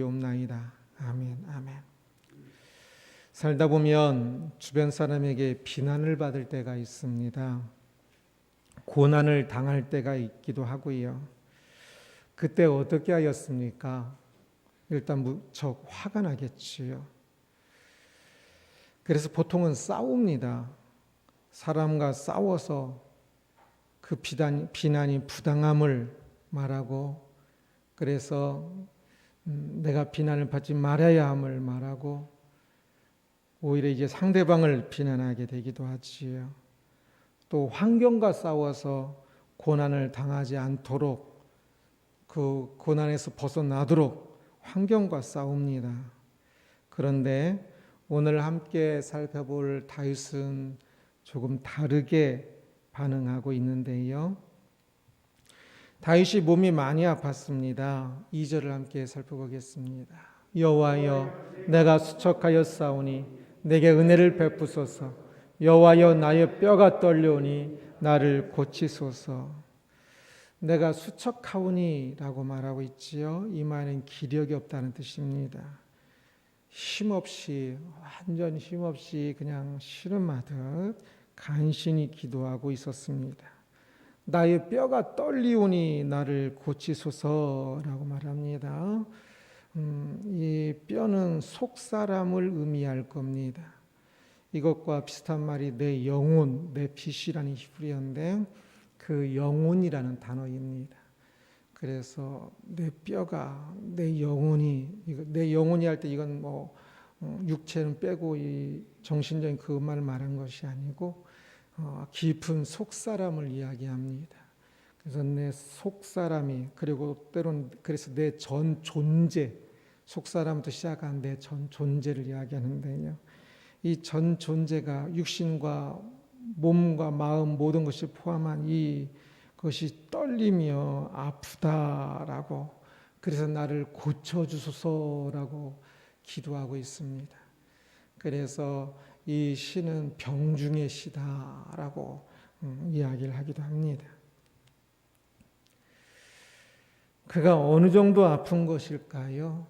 옵나이다. 아멘, 아멘. 살다 보면 주변 사람에게 비난을 받을 때가 있습니다. 고난을 당할 때가 있기도 하고요. 그때 어떻게 하였습니까? 일단 무척 화가 나겠지요. 그래서 보통은 싸웁니다. 사람과 싸워서 그 비난이 부당함을 말하고, 그래서 내가 비난을 받지 말아야 함을 말하고, 오히려 이제 상대방을 비난하게 되기도 하지요. 또 환경과 싸워서 고난을 당하지 않도록, 그 고난에서 벗어나도록 환경과 싸웁니다. 그런데 오늘 함께 살펴볼 다윗은 조금 다르게 반응하고 있는데요. 다윗이 몸이 많이 아팠습니다. 2절을 함께 살펴보겠습니다. 여호와여, 내가 수척하였사오니 내게 은혜를 베푸소서. 여호와여, 나의 뼈가 떨려오니 나를 고치소서. 내가 수척하오니라고 말하고 있지요. 이 말은 기력이 없다는 뜻입니다. 힘없이, 완전 힘없이 그냥 씨름하듯 간신히 기도하고 있었습니다. 나의 뼈가 떨리오니 나를 고치소서라고 말합니다. 이 뼈는 속사람을 의미할 겁니다. 이것과 비슷한 말이 내 영혼, 내 빛이라는 히브리어인데 그 영혼이라는 단어입니다. 그래서 내 뼈가, 내 영혼이, 내 영혼이 할 때 이건 뭐 육체는 빼고 이 정신적인 그 말을 말한 것이 아니고 깊은 속사람을 이야기합니다. 그래서 내 속사람이, 그리고 때로는 그래서 내 전 존재, 속사람부터 시작한 내 전 존재를 이야기하는데요. 이 전 존재가 육신과 몸과 마음 모든 것을 포함한 이 것이 떨리며 아프다라고, 그래서 나를 고쳐주소서라고 기도하고 있습니다. 그래서 이 시는 병중의 시다라고 이야기를 하기도 합니다. 그가 어느 정도 아픈 것일까요?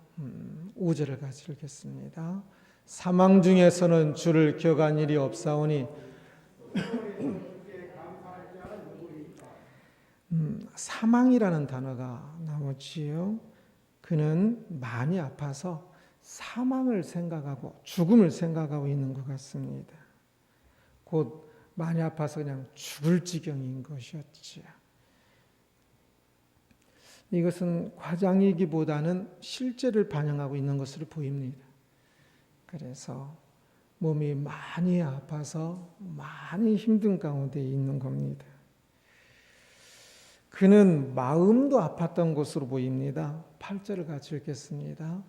5절을 같이 읽겠습니다. 사망 중에서는 주를 기억한 일이 없사오니 사망이라는 단어가 나오지요. 그는 많이 아파서 사망을 생각하고 죽음을 생각하고 있는 것 같습니다. 곧 많이 아파서 그냥 죽을 지경인 것이었지요. 이것은 과장이기보다는 실제를 반영하고 있는 것으로 보입니다. 그래서 몸이 많이 아파서 많이 힘든 가운데 있는 겁니다. 그는 마음도 아팠던 것으로 보입니다. 8절을 같이 읽겠습니다.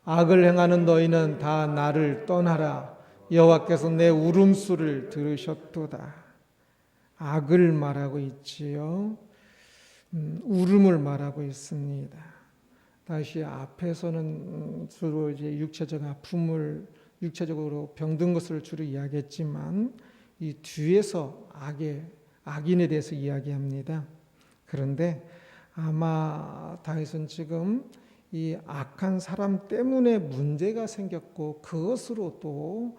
악을 행하는 너희는 다 나를 떠나라. 여호와께서 내 울음소리를 들으셨도다. 악을 말하고 있지요. 울음을 말하고 있습니다. 다시 앞에서는 주로 이제 육체적 아픔을, 육체적으로 병든 것을 주로 이야기했지만 이 뒤에서 악인에 대해서 이야기합니다. 그런데 아마 다윗은 지금 이 악한 사람 때문에 문제가 생겼고 그것으로 또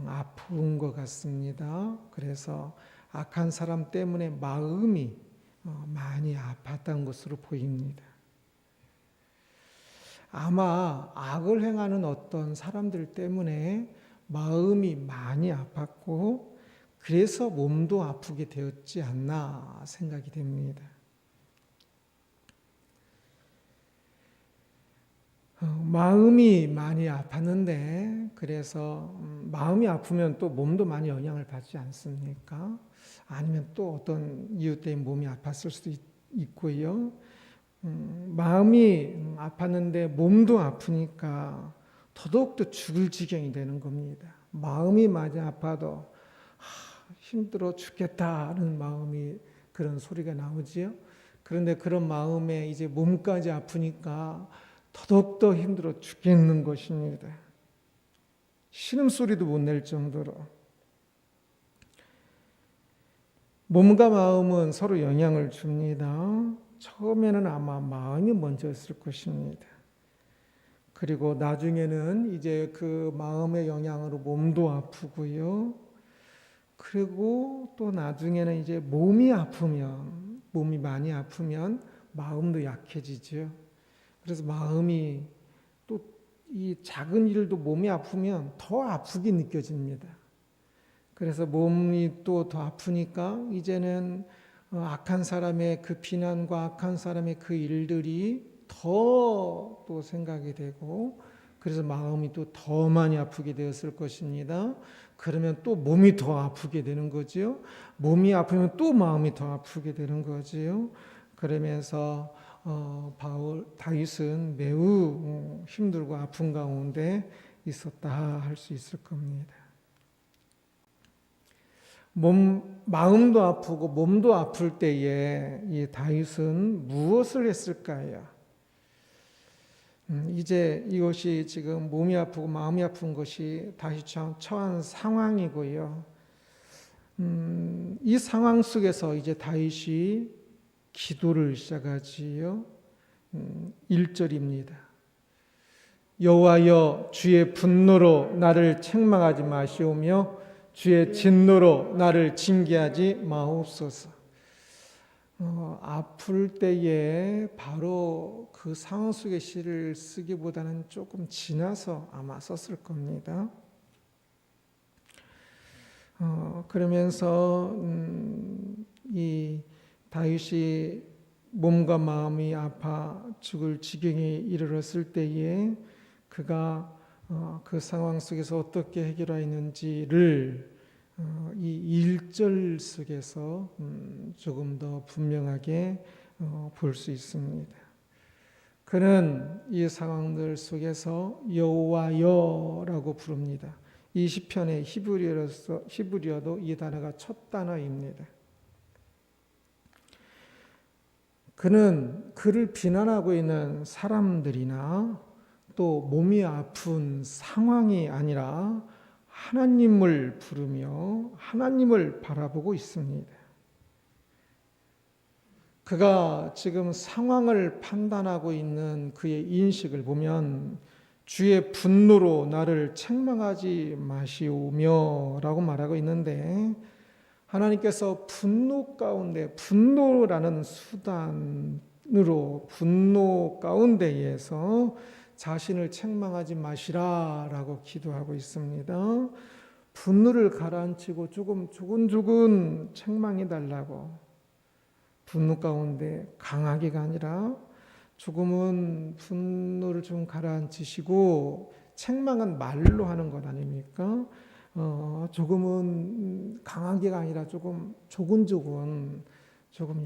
아픈 것 같습니다. 그래서 악한 사람 때문에 마음이 많이 아팠던 것으로 보입니다. 아마 악을 행하는 어떤 사람들 때문에 마음이 많이 아팠고 그래서 몸도 아프게 되었지 않나 생각이 됩니다. 마음이 많이 아팠는데, 그래서 마음이 아프면 또 몸도 많이 영향을 받지 않습니까? 아니면 또 어떤 이유 때문에 몸이 아팠을 수도 있고요. 마음이 아팠는데 몸도 아프니까 더더욱더 죽을 지경이 되는 겁니다. 마음이 많이 아파도 힘들어 죽겠다는 마음이, 그런 소리가 나오지요. 그런데 그런 마음에 이제 몸까지 아프니까 더더욱더 힘들어 죽겠는 것입니다. 신음소리도 못 낼 정도로. 몸과 마음은 서로 영향을 줍니다. 처음에는 아마 마음이 먼저였을 것입니다. 그리고 나중에는 이제 그 마음의 영향으로 몸도 아프고요. 그리고 또 나중에는 이제 몸이 많이 아프면 마음도 약해지죠. 그래서 마음이 또 이 작은 일도 몸이 아프면 더 아프게 느껴집니다. 그래서 몸이 또 더 아프니까 이제는 악한 사람의 그 비난과 악한 사람의 그 일들이 더 또 생각이 되고, 그래서 마음이 또 더 많이 아프게 되었을 것입니다. 그러면 또 몸이 더 아프게 되는 거지요. 몸이 아프면 또 마음이 더 아프게 되는 거지요. 그러면서 다윗은 매우 힘들고 아픈 가운데 있었다 할 수 있을 겁니다. 마음도 아프고 몸도 아플 때에 이 다윗은 무엇을 했을까요? 이제 이것이 지금 몸이 아프고 마음이 아픈 것이 다윗이 처한 상황이고요. 이 상황 속에서 이제 다윗이 기도를 시작하지요. 1절입니다. 여호와여, 주의 분노로 나를 책망하지 마시오며 주의 진노로 나를 징계하지 마옵소서. 아플 때에 바로 그 상황 속의 시를 쓰기보다는 조금 지나서 아마 썼을 겁니다. 그러면서 이 다윗이 몸과 마음이 아파 죽을 지경에 이르렀을 때에 그가 그 상황 속에서 어떻게 해결하였는지를 이 1절 속에서 조금 더 분명하게 볼 수 있습니다. 그는 이 상황들 속에서 여호와여라고 부릅니다. 이 시편의 히브리어도 이 단어가 첫 단어입니다. 그는 그를 비난하고 있는 사람들이나 또 몸이 아픈 상황이 아니라 하나님을 부르며 하나님을 바라보고 있습니다. 그가 지금 상황을 판단하고 있는 그의 인식을 보면 주의 분노로 나를 책망하지 마시오며 라고 말하고 있는데, 하나님께서 분노 가운데, 분노라는 수단으로 분노 가운데에서 자신을 책망하지 마시라라고 기도하고 있습니다. 분노를 가라앉히고 조금 책망해 달라고. 분노 가운데 강하게가 아니라 조금은 분노를 좀 가라앉히시고, 책망은 말로 하는 것 아닙니까? 조금은 강하게가 아니라 조금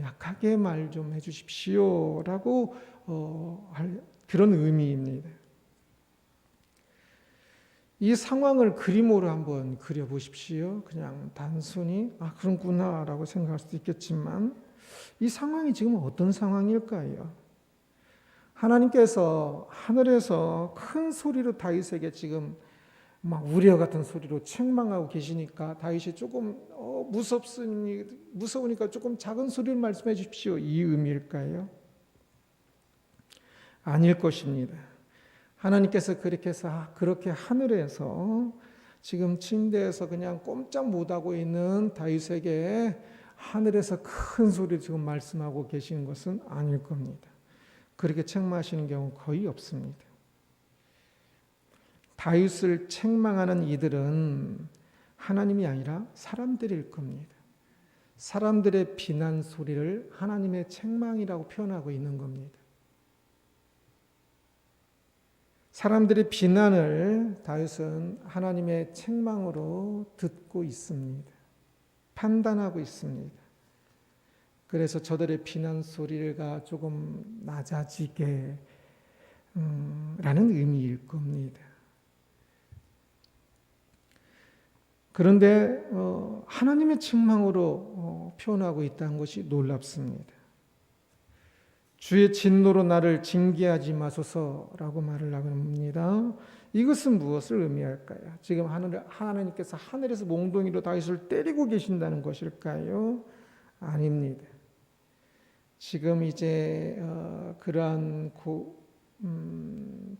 약하게 말 좀 해주십시오라고 그런 의미입니다. 이 상황을 그림으로 한번 그려보십시오. 그냥 단순히 그런구나라고 생각할 수도 있겠지만, 이 상황이 지금 어떤 상황일까요? 하나님께서 하늘에서 큰 소리로 다윗에게 지금 막 우리와 같은 소리로 책망하고 계시니까 다윗이 조금 무서우니까 조금 작은 소리를 말씀해 주십시오, 이 의미일까요? 아닐 것입니다. 하나님께서 그렇게 하늘에서 지금 침대에서 그냥 꼼짝 못하고 있는 다윗에게 하늘에서 큰 소리로 지금 말씀하고 계시는 것은 아닐 겁니다. 그렇게 책망하시는 경우 거의 없습니다. 다윗을 책망하는 이들은 하나님이 아니라 사람들일 겁니다. 사람들의 비난 소리를 하나님의 책망이라고 표현하고 있는 겁니다. 사람들의 비난을 다윗은 하나님의 책망으로 듣고 있습니다. 판단하고 있습니다. 그래서 저들의 비난 소리가 조금 낮아지게 라는 의미일 겁니다. 그런데 하나님의 책망으로 표현하고 있다는 것이 놀랍습니다. 주의 진노로 나를 징계하지 마소서라고 말을 합니다. 이것은 무엇을 의미할까요? 지금 하나님께서 하늘에서 몽둥이로 다윗을 때리고 계신다는 것일까요? 아닙니다. 지금 이제 그러한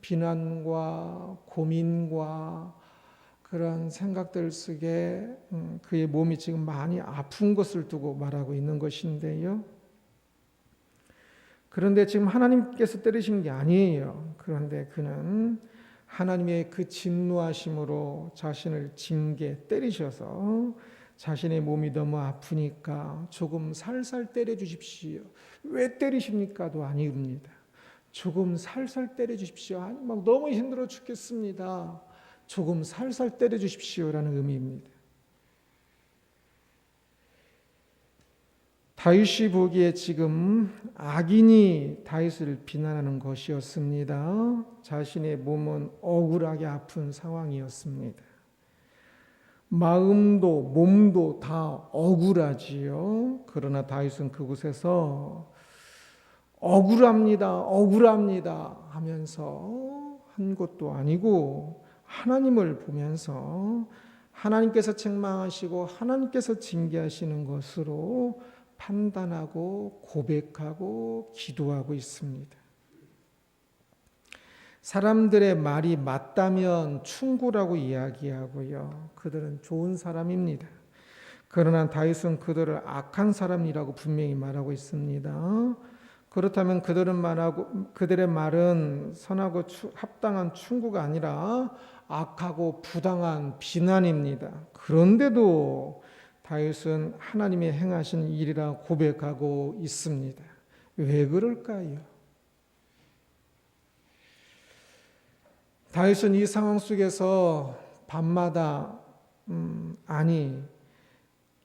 비난과 고민과 그런 생각들 속에 그의 몸이 지금 많이 아픈 것을 두고 말하고 있는 것인데요. 그런데 지금 하나님께서 때리신 게 아니에요. 그런데 그는 하나님의 그 진노하심으로 자신을 징계 때리셔서 자신의 몸이 너무 아프니까 조금 살살 때려 주십시오. 왜 때리십니까도 아닙니다. 조금 살살 때려 주십시오. 아니 막 너무 힘들어 죽겠습니다. 조금 살살 때려 주십시오라는 의미입니다. 다윗이 보기에 지금 악인이 다윗을 비난하는 것이었습니다. 자신의 몸은 억울하게 아픈 상황이었습니다. 마음도 몸도 다 억울하지요. 그러나 다윗은 그곳에서 억울합니다 하면서 한 것도 아니고 하나님을 보면서 하나님께서 책망하시고 하나님께서 징계하시는 것으로 판단하고 고백하고 기도하고 있습니다. 사람들의 말이 맞다면 충고라고 이야기하고요. 그들은 좋은 사람입니다. 그러나 다윗은 그들을 악한 사람이라고 분명히 말하고 있습니다. 그렇다면 그들의 말은 선하고 합당한 충고가 아니라 악하고 부당한 비난입니다. 그런데도 다윗은 하나님의 행하신 일이라 고백하고 있습니다. 왜 그럴까요? 다윗은 이 상황 속에서 밤마다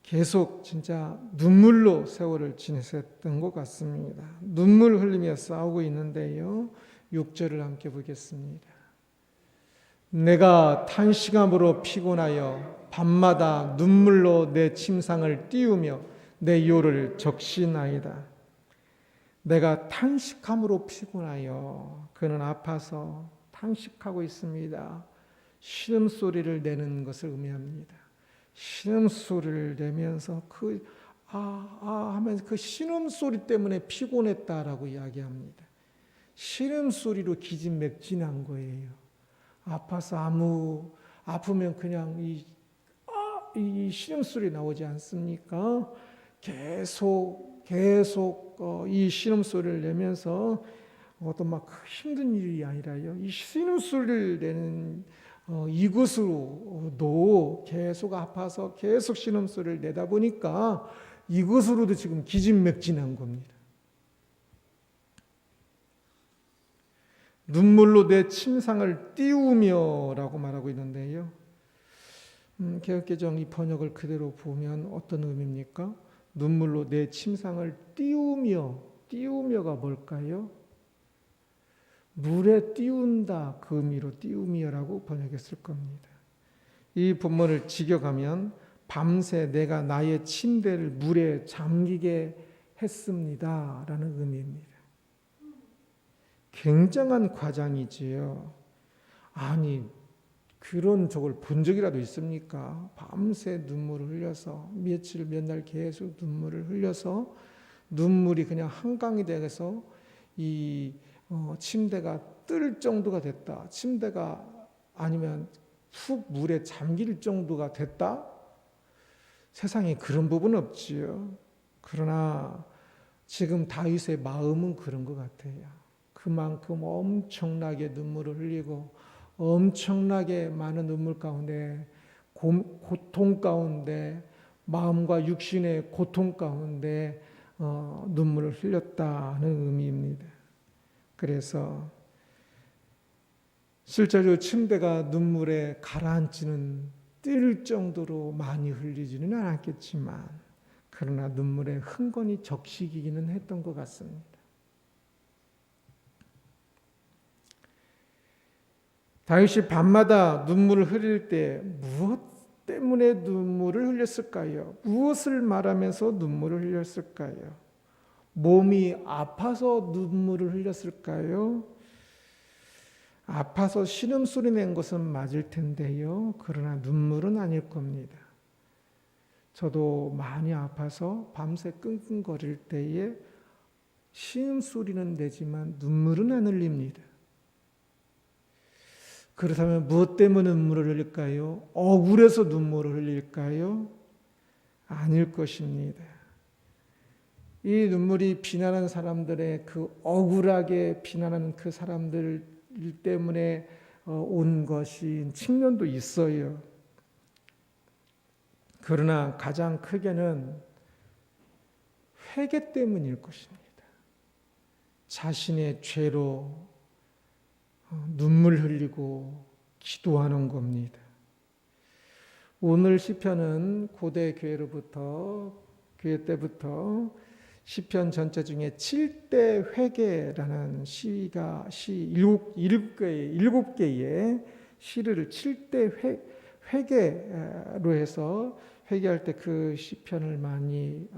계속 진짜 눈물로 세월을 지냈던 것 같습니다. 눈물 흘리며 싸우고 있는데요. 6절을 함께 보겠습니다. 내가 탄식함으로 피곤하여 밤마다 눈물로 내 침상을 띄우며 내 요를 적시나이다. 내가 탄식함으로 피곤하여, 그는 아파서 탄식하고 있습니다. 신음소리를 내는 것을 의미합니다. 신음소리를 내면서 하면서 그 신음소리 때문에 피곤했다라고 이야기합니다. 신음소리로 기진맥진한 거예요. 아파서 아프면 그냥 이 신음소리 나오지 않습니까? 계속 이 신음소리를 내면서 어떤 막 힘든 일이 아니라요. 이 신음소리를 내는 이것으로도 계속 아파서 계속 신음소리를 내다 보니까 이것으로도 지금 기진맥진한 겁니다. 눈물로 내 침상을 띄우며라고 말하고 있는데요. 개역개정 이 번역을 그대로 보면 어떤 의미입니까? 눈물로 내 침상을 띄우며가 뭘까요? 물에 띄운다 그 의미로 띄우며라고 번역했을 겁니다. 이 본문을 직역하면 밤새 내가 나의 침대를 물에 잠기게 했습니다 라는 의미입니다. 굉장한 과장이지요. 아니 그런 적을 본 적이라도 있습니까? 밤새 눈물을 흘려서 며칠 몇 날 계속 눈물을 흘려서 눈물이 그냥 한강이 돼서 이 침대가 뜰 정도가 됐다. 침대가 아니면 푹 물에 잠길 정도가 됐다. 세상에 그런 법은 없지요. 그러나 지금 다윗의 마음은 그런 것 같아요. 그만큼 엄청나게 눈물을 흘리고 엄청나게 많은 눈물 가운데 고통 가운데 마음과 육신의 고통 가운데 눈물을 흘렸다는 의미입니다. 그래서 실제로 침대가 눈물에 가라앉지는 뜰 정도로 많이 흘리지는 않았겠지만 그러나 눈물에 흥건히 적시기는 했던 것 같습니다. 다윗이 밤마다 눈물을 흘릴 때 무엇 때문에 눈물을 흘렸을까요? 무엇을 말하면서 눈물을 흘렸을까요? 몸이 아파서 눈물을 흘렸을까요? 아파서 신음소리 낸 것은 맞을 텐데요. 그러나 눈물은 아닐 겁니다. 저도 많이 아파서 밤새 끙끙거릴 때에 신음소리는 내지만 눈물은 안 흘립니다. 그렇다면 무엇 때문에 눈물을 흘릴까요? 억울해서 눈물을 흘릴까요? 아닐 것입니다. 이 눈물이 비난하는 사람들의 그 억울하게 비난하는 그 사람들 때문에 온 것인 측면도 있어요. 그러나 가장 크게는 회개 때문일 것입니다. 자신의 죄로 눈물 흘리고 기도하는 겁니다. 오늘 시편은 고대 교회 때부터 시편 전체 중에 7대 회개라는 일곱 개의 시를 7대 회개로 해서 회개할 때 그 시편을 많이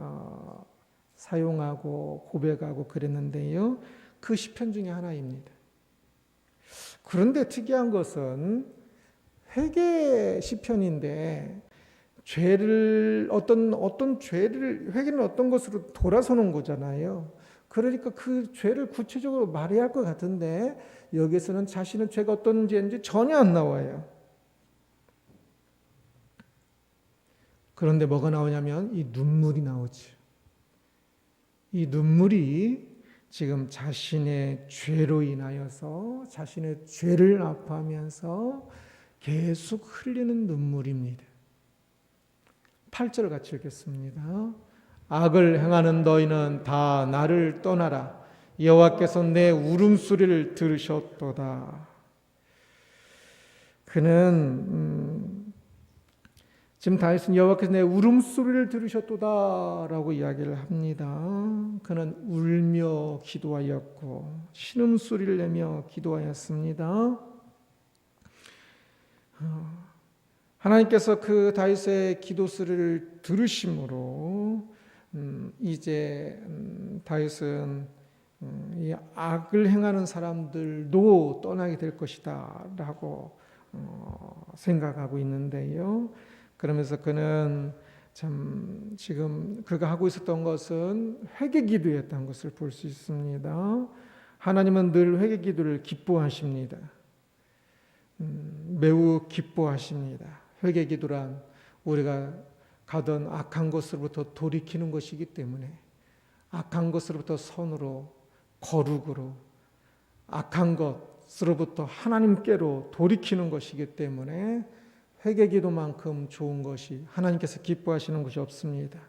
사용하고 고백하고 그랬는데요. 그 시편 중에 하나입니다. 그런데 특이한 것은 회개 시편인데 회개는 어떤 것으로 돌아서는 거잖아요. 그러니까 그 죄를 구체적으로 말해야 할 것 같은데 여기서는 자신의 죄가 어떤 죄인지 전혀 안 나와요. 그런데 뭐가 나오냐면 이 눈물이 나오죠. 이 눈물이 지금 자신의 죄로 인하여서 자신의 죄를 아파하면서 계속 흘리는 눈물입니다. 8절 같이 읽겠습니다. 악을 행하는 너희는 다 나를 떠나라. 여호와께서 내 울음소리를 들으셨도다. 그는 지금 다윗은 여호와께서 내 울음소리를 들으셨도다라고 이야기를 합니다. 그는 울며 기도하였고 신음소리를 내며 기도하였습니다. 하나님께서 그 다윗의 기도 소리를 들으심으로 이제 다윗은 이 악을 행하는 사람들도 떠나게 될 것이다라고 생각하고 있는데요. 그러면서 그는 참 지금 그가 하고 있었던 것은 회개 기도였던 것을 볼 수 있습니다. 하나님은 늘 회개 기도를 기뻐하십니다. 매우 기뻐하십니다. 회개 기도란 우리가 가던 악한 것으로부터 돌이키는 것이기 때문에 악한 것으로부터 선으로 거룩으로 악한 것으로부터 하나님께로 돌이키는 것이기 때문에 회개 기도만큼 좋은 것이 하나님께서 기뻐하시는 것이 없습니다.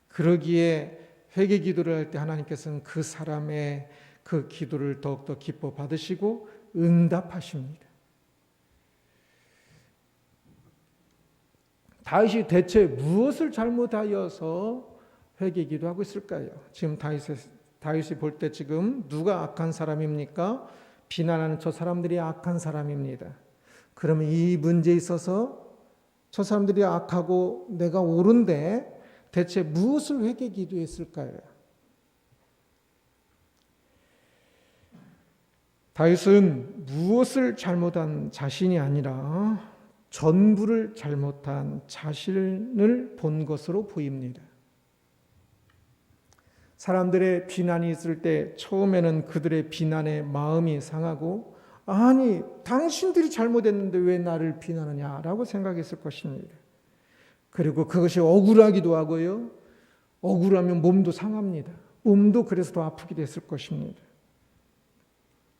그러기에 회개 기도를 할 때 하나님께서는 그 사람의 그 기도를 더욱더 기뻐 받으시고 응답하십니다. 다윗이 대체 무엇을 잘못하여서 회개 기도하고 있을까요? 지금 다윗이 볼 때 지금 누가 악한 사람입니까? 비난하는 저 사람들이 악한 사람입니다. 그러면 이 문제에 있어서 저 사람들이 악하고 내가 옳은데 대체 무엇을 회개 기도했을까요? 다윗은 무엇을 잘못한 자신이 아니라 전부를 잘못한 자신을 본 것으로 보입니다. 사람들의 비난이 있을 때 처음에는 그들의 비난에 마음이 상하고 아니 당신들이 잘못했는데 왜 나를 비난하냐라고 생각했을 것입니다. 그리고 그것이 억울하기도 하고요. 억울하면 몸도 상합니다. 몸도 그래서 더 아프게 됐을 것입니다.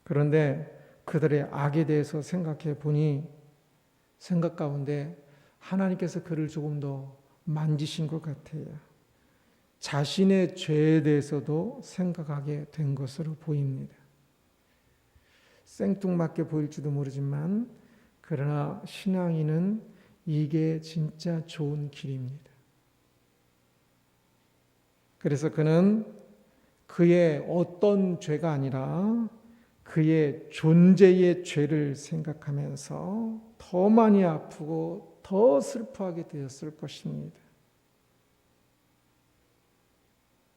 그런데 그들의 악에 대해서 생각해 보니 생각 가운데 하나님께서 그를 조금 더 만지신 것 같아요. 자신의 죄에 대해서도 생각하게 된 것으로 보입니다. 생뚱맞게 보일지도 모르지만 그러나 신앙인은 이게 진짜 좋은 길입니다. 그래서 그는 그의 어떤 죄가 아니라 그의 존재의 죄를 생각하면서 더 많이 아프고 더 슬퍼하게 되었을 것입니다.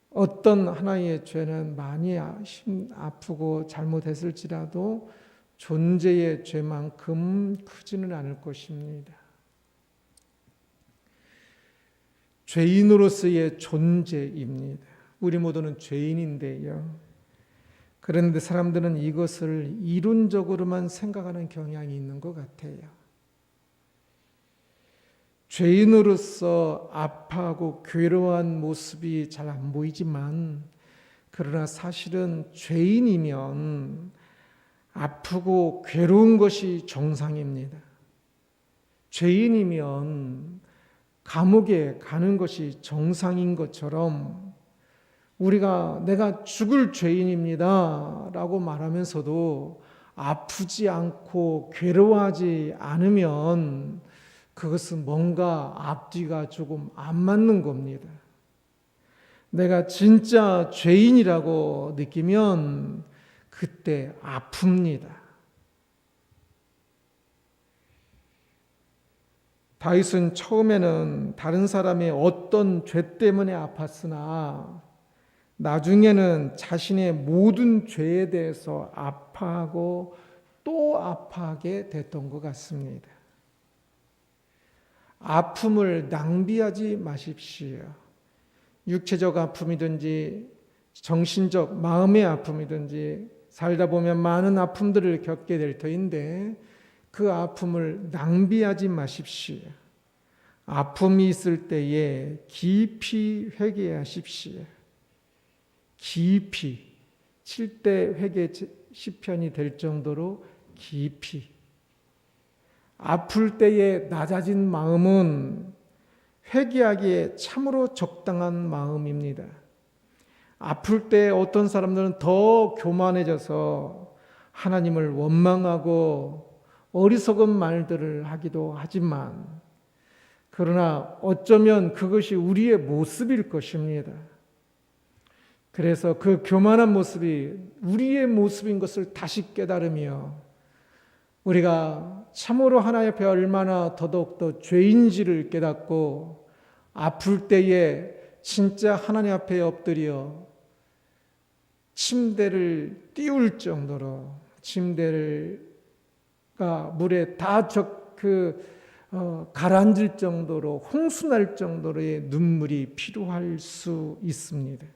어떤 하나의 죄는 많이 아프고 잘못했을지라도 존재의 죄만큼 크지는 않을 것입니다. 죄인으로서의 존재입니다. 우리 모두는 죄인인데요. 그런데 사람들은 이것을 이론적으로만 생각하는 경향이 있는 것 같아요. 죄인으로서 아파하고 괴로워한 모습이 잘 안 보이지만, 그러나 사실은 죄인이면 아프고 괴로운 것이 정상입니다. 죄인이면 감옥에 가는 것이 정상인 것처럼, 우리가 내가 죽을 죄인입니다 라고 말하면서도 아프지 않고 괴로워하지 않으면 그것은 뭔가 앞뒤가 조금 안 맞는 겁니다. 내가 진짜 죄인이라고 느끼면 그때 아픕니다. 다윗은 처음에는 다른 사람의 어떤 죄 때문에 아팠으나 나중에는 자신의 모든 죄에 대해서 아파하고 또 아파하게 됐던 것 같습니다. 아픔을 낭비하지 마십시오. 육체적 아픔이든지 정신적 마음의 아픔이든지 살다 보면 많은 아픔들을 겪게 될 터인데 그 아픔을 낭비하지 마십시오. 아픔이 있을 때에 깊이 회개하십시오. 깊이 7대 회개 시편이 될 정도로 깊이. 아플 때에 낮아진 마음은 회개하기에 참으로 적당한 마음입니다. 아플 때 어떤 사람들은 더 교만해져서 하나님을 원망하고 어리석은 말들을 하기도 하지만, 그러나 어쩌면 그것이 우리의 모습일 것입니다. 그래서 그 교만한 모습이 우리의 모습인 것을 다시 깨달으며, 우리가 참으로 하나님 앞에 얼마나 더더욱더 죄인지를 깨닫고 아플 때에 진짜 하나님 앞에 엎드려 침대를 띄울 정도로, 침대가 물에 다 가라앉을 정도로, 홍수날 정도로의 눈물이 필요할 수 있습니다.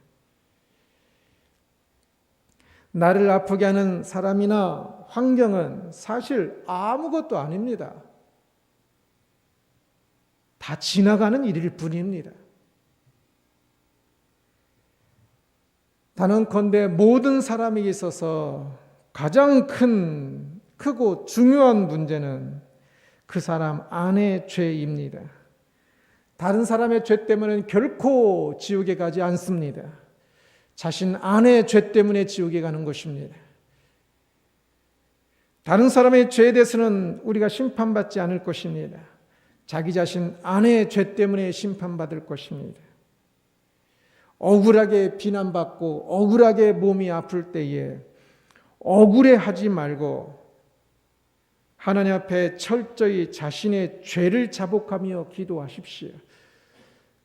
나를 아프게 하는 사람이나 환경은 사실 아무것도 아닙니다. 다 지나가는 일일 뿐입니다. 단언컨대 모든 사람에게 있어서 가장 크고 중요한 문제는 그 사람 안의 죄입니다. 다른 사람의 죄 때문에 결코 지옥에 가지 않습니다. 자신 안의 죄 때문에 지옥에 가는 것입니다. 다른 사람의 죄에 대해서는 우리가 심판받지 않을 것입니다. 자기 자신 안의 죄 때문에 심판받을 것입니다. 억울하게 비난받고 억울하게 몸이 아플 때에 억울해하지 말고 하나님 앞에 철저히 자신의 죄를 자복하며 기도하십시오.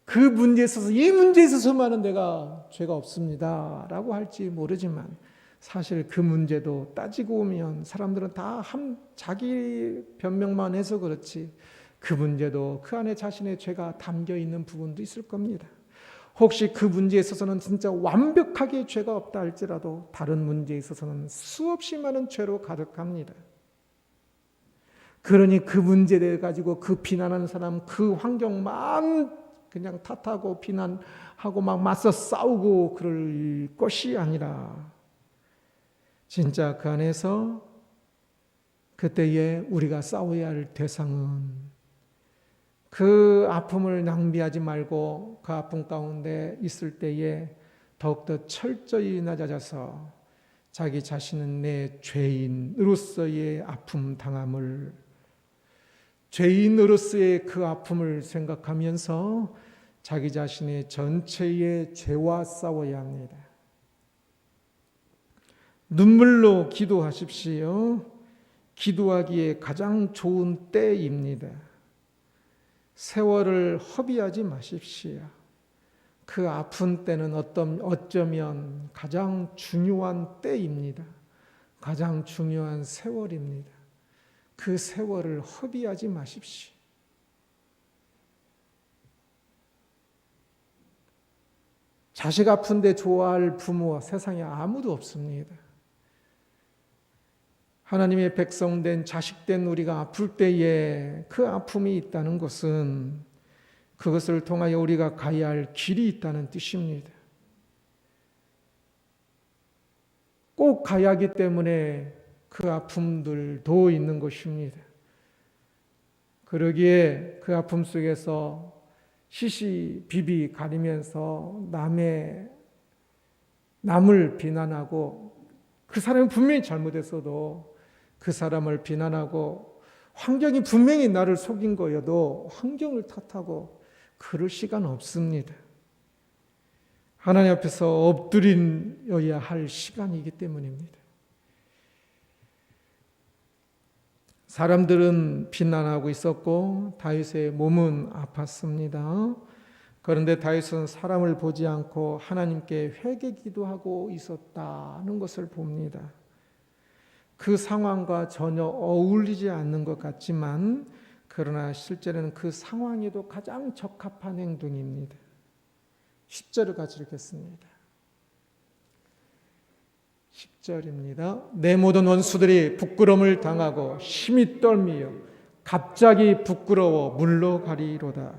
그 문제에 있어서, 이 문제에 있어서만은 내가 죄가 없습니다 라고 할지 모르지만, 사실 그 문제도 따지고 오면 사람들은 다 자기 변명만 해서 그렇지 그 문제도 그 안에 자신의 죄가 담겨 있는 부분도 있을 겁니다. 혹시 그 문제에 있어서는 진짜 완벽하게 죄가 없다 할지라도 다른 문제에 있어서는 수없이 많은 죄로 가득합니다. 그러니 그 문제에 대해 가지고 그 비난하는 사람, 그 환경만 그냥 탓하고 비난하고 막 맞서 싸우고 그럴 것이 아니라, 진짜 그 안에서 그때에 우리가 싸워야 할 대상은 그 아픔을 낭비하지 말고 그 아픔 가운데 있을 때에 더욱더 철저히 낮아져서 자기 자신은 내 죄인으로서의 아픔 당함을, 죄인으로서의 그 아픔을 생각하면서 자기 자신의 전체의 죄와 싸워야 합니다. 눈물로 기도하십시오. 기도하기에 가장 좋은 때입니다. 세월을 허비하지 마십시오. 그 아픈 때는 어쩌면 가장 중요한 때입니다. 가장 중요한 세월입니다. 그 세월을 허비하지 마십시오. 자식 아픈데 좋아할 부모 세상에 아무도 없습니다. 하나님의 백성된 자식된 우리가 아플 때에 그 아픔이 있다는 것은 그것을 통하여 우리가 가야 할 길이 있다는 뜻입니다. 꼭 가야 하기 때문에 그 아픔들도 있는 것입니다. 그러기에 그 아픔 속에서 시시비비 가리면서 남을 비난하고, 그 사람이 분명히 잘못했어도 그 사람을 비난하고, 환경이 분명히 나를 속인 거여도 환경을 탓하고 그럴 시간 없습니다. 하나님 앞에서 엎드려야 할 시간이기 때문입니다. 사람들은 비난하고 있었고 다윗의 몸은 아팠습니다. 그런데 다윗은 사람을 보지 않고 하나님께 회개기도하고 있었다는 것을 봅니다. 그 상황과 전혀 어울리지 않는 것 같지만 그러나 실제로는 그 상황에도 가장 적합한 행동입니다. 10절을 같이 읽겠습니다. 10절입니다. 내 모든 원수들이 부끄러움을 당하고 심히 떨미며 갑자기 부끄러워 물러가리로다.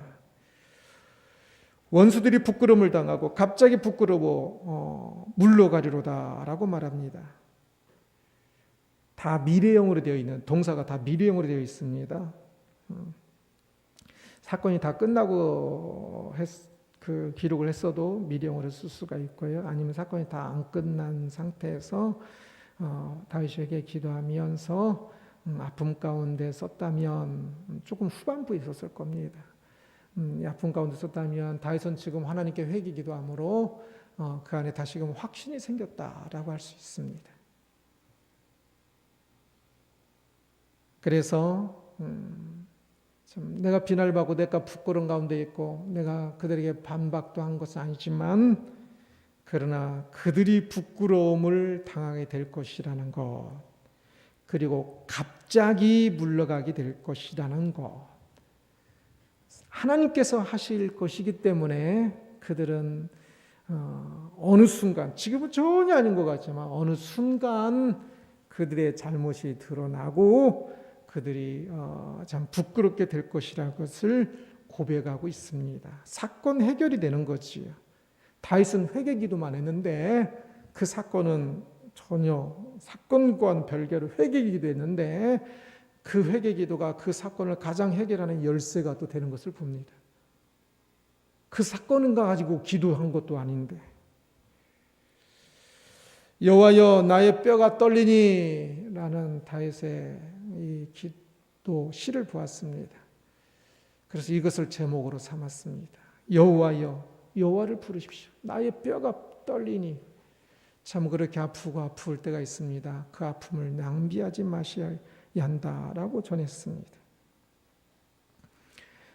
원수들이 부끄러움을 당하고 갑자기 부끄러워 물러가리로다 라고 말합니다. 다 미래형으로 되어 있는, 동사가 다 미래형으로 되어 있습니다. 사건이 다 끝나고 그 기록을 했어도 미래형으로 쓸 수가 있고요. 아니면 사건이 다 안 끝난 상태에서 다윗에게 기도하면서 아픔 가운데 썼다면 조금 후반부에 있었을 겁니다. 아픔 가운데 썼다면 다윗은 지금 하나님께 회개 기도함으로 그 안에 다시금 확신이 생겼다라고 할 수 있습니다. 그래서 내가 비난받고 내가 부끄러운 가운데 있고 내가 그들에게 반박도 한 것은 아니지만 그러나 그들이 부끄러움을 당하게 될 것이라는 것, 그리고 갑자기 물러가게 될 것이라는 것, 하나님께서 하실 것이기 때문에 그들은 어느 순간, 지금은 전혀 아닌 것 같지만 어느 순간 그들의 잘못이 드러나고 그들이 참 부끄럽게 될 것이라는 것을 고백하고 있습니다. 사건 해결이 되는 거지요. 다윗은 회개 기도만 했는데 그 사건은 전혀 사건과는 별개로 회개 기도했는데 그 회개 기도가 그 사건을 가장 해결하는 열쇠가 또 되는 것을 봅니다. 그 사건을 가지고 기도한 것도 아닌데, 여호와여 나의 뼈가 떨리니 라는 다윗의 이 기도 시를 보았습니다. 그래서 이것을 제목으로 삼았습니다. 여호와여, 여호와를 부르십시오. 나의 뼈가 떨리니. 참 그렇게 아프고 아플 때가 있습니다. 그 아픔을 낭비하지 마셔야 한다라고 전했습니다.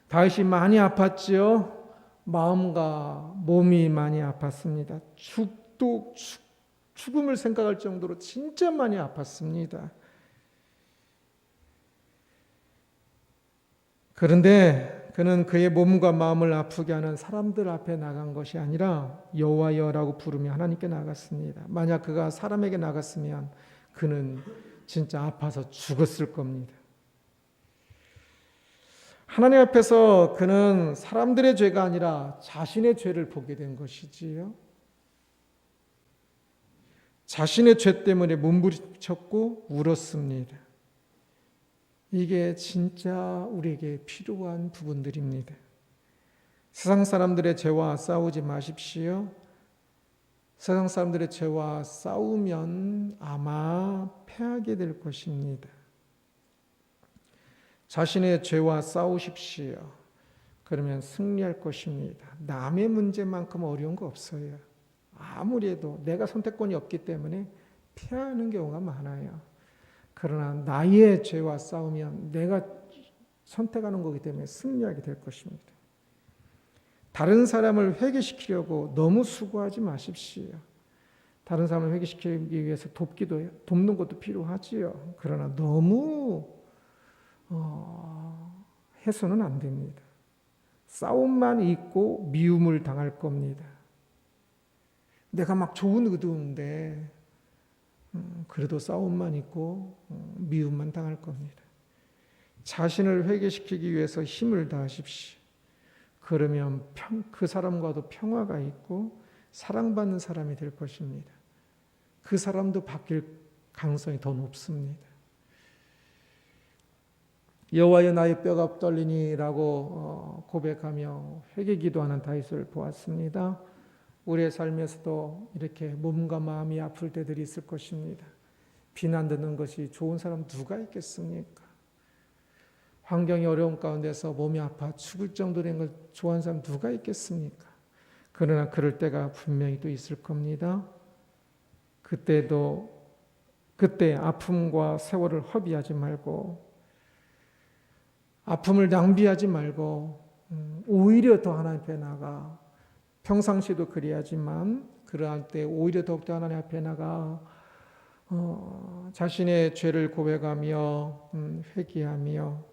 다윗이 많이 아팠지요. 마음과 몸이 많이 아팠습니다. 죽음을 생각할 정도로 진짜 많이 아팠습니다. 그런데 그는 그의 몸과 마음을 아프게 하는 사람들 앞에 나간 것이 아니라 여호와여라고 부르며 하나님께 나갔습니다. 만약 그가 사람에게 나갔으면 그는 진짜 아파서 죽었을 겁니다. 하나님 앞에서 그는 사람들의 죄가 아니라 자신의 죄를 보게 된 것이지요. 자신의 죄 때문에 몸부림쳤고 울었습니다. 이게 진짜 우리에게 필요한 부분들입니다. 세상 사람들의 죄와 싸우지 마십시오. 세상 사람들의 죄와 싸우면 아마 패하게 될 것입니다. 자신의 죄와 싸우십시오. 그러면 승리할 것입니다. 남의 문제만큼 어려운 거 없어요. 아무리 해도 내가 선택권이 없기 때문에 패하는 경우가 많아요. 그러나 나의 죄와 싸우면 내가 선택하는 거기 때문에 승리하게 될 것입니다. 다른 사람을 회개시키려고 너무 수고하지 마십시오. 다른 사람을 회개시키기 위해서 돕는 것도 필요하지요. 그러나 너무 해서는 안 됩니다. 싸움만 있고 미움을 당할 겁니다. 내가 막 좋은 의도인데 그래도 싸움만 있고 미움만 당할 겁니다. 자신을 회개시키기 위해서 힘을 다하십시오. 그러면 그 사람과도 평화가 있고 사랑받는 사람이 될 것입니다. 그 사람도 바뀔 가능성이 더 높습니다. 여호와여 나의 뼈가 떨리니라고 고백하며 회개 기도하는 다윗을 보았습니다. 우리의 삶에서도 이렇게 몸과 마음이 아플 때들이 있을 것입니다. 비난 듣는 것이 좋은 사람 누가 있겠습니까? 환경이 어려운 가운데서 몸이 아파 죽을 정도로 된 걸 좋아하는 사람 누가 있겠습니까? 그러나 그럴 때가 분명히 또 있을 겁니다. 그때 아픔과 세월을 허비하지 말고 아픔을 낭비하지 말고 오히려 더 하나님 앞에 나가 평상시도 그래야지만 그러한 때 오히려 더욱더 하나님 앞에 나가 자신의 죄를 고백하며 회개하며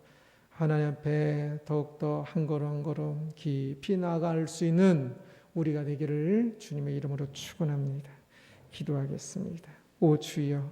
하나님 앞에 더욱더 한 걸음 한 걸음 깊이 나아갈 수 있는 우리가 되기를 주님의 이름으로 축원합니다. 기도하겠습니다. 오 주여,